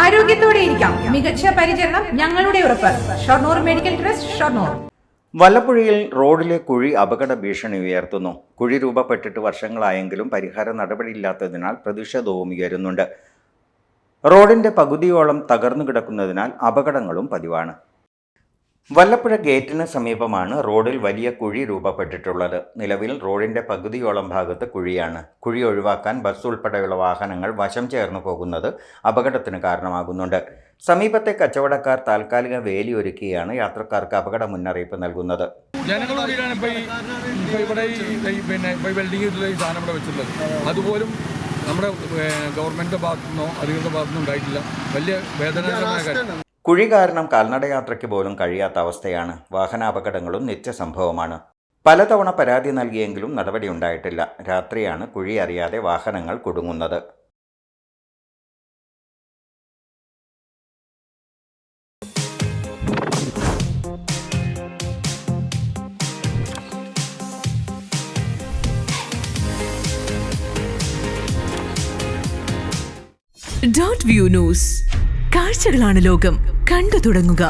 ആരോഗ്യത്തോടെ ഇരിക്കാം. മികച്ച പരിചരണം ഞങ്ങളുടെ ഉറപ്പ്. Shoranur medical trust, Shoranur. വല്ലപ്പുഴയിൽ റോഡിലെ കുഴി അപകട ഭീഷണി ഉയർത്തുന്നു. കുഴി രൂപപ്പെട്ടിട്ട് വർഷങ്ങളായെങ്കിലും പരിഹാര നടപടിയില്ലാത്തതിനാൽ പ്രതിഷേധവും ഉയരുന്നുണ്ട്. റോഡിന്റെ പകുതിയോളം തകർന്നു കിടക്കുന്നതിനാൽ അപകടങ്ങളും പതിവാണ്. വല്ലപ്പുഴ ഗേറ്റിന് സമീപമാണ് റോഡിൽ വലിയ കുഴി രൂപപ്പെട്ടിട്ടുള്ളത്. നിലവിൽ റോഡിന്റെ പകുതിയോളം ഭാഗത്ത് കുഴിയാണ്. കുഴി ഒഴിവാക്കാൻ ബസ് ഉൾപ്പെടെയുള്ള വാഹനങ്ങൾ വശം ചേർന്നു പോകുന്നത് അപകടത്തിന് കാരണമാകുന്നുണ്ട്. സമീപത്തെ കച്ചവടക്കാർ താൽക്കാലിക വേലി ഒരുക്കിയാണ് യാത്രക്കാർക്ക് അപകട മുന്നറിയിപ്പ് നൽകുന്നത്. അതുപോലും നമ്മുടെ ഗവൺമെന്റിന്റെ ഭാഗത്തുനിന്നോ അധികൃതരുടെ ഭാഗത്തുനിന്നോ ഉണ്ടായിട്ടില്ല. വലിയ വേദനാജനകമായ കാര്യം. കുഴി കാരണം കാൽനടയാത്രയ്ക്ക് പോലും കഴിയാത്ത അവസ്ഥയാണ്. വാഹനാപകടങ്ങളും നിത്യസംഭവമാണ്. പലതവണ പരാതി നൽകിയെങ്കിലും നടപടിയുണ്ടായിട്ടില്ല. രാത്രിയാണ് കുഴി അറിയാതെ വാഹനങ്ങൾ കുടുങ്ങുന്നത്. .view news. കാഴ്ചകളാണ് ലോകം. കണ്ടു തുടങ്ങുക.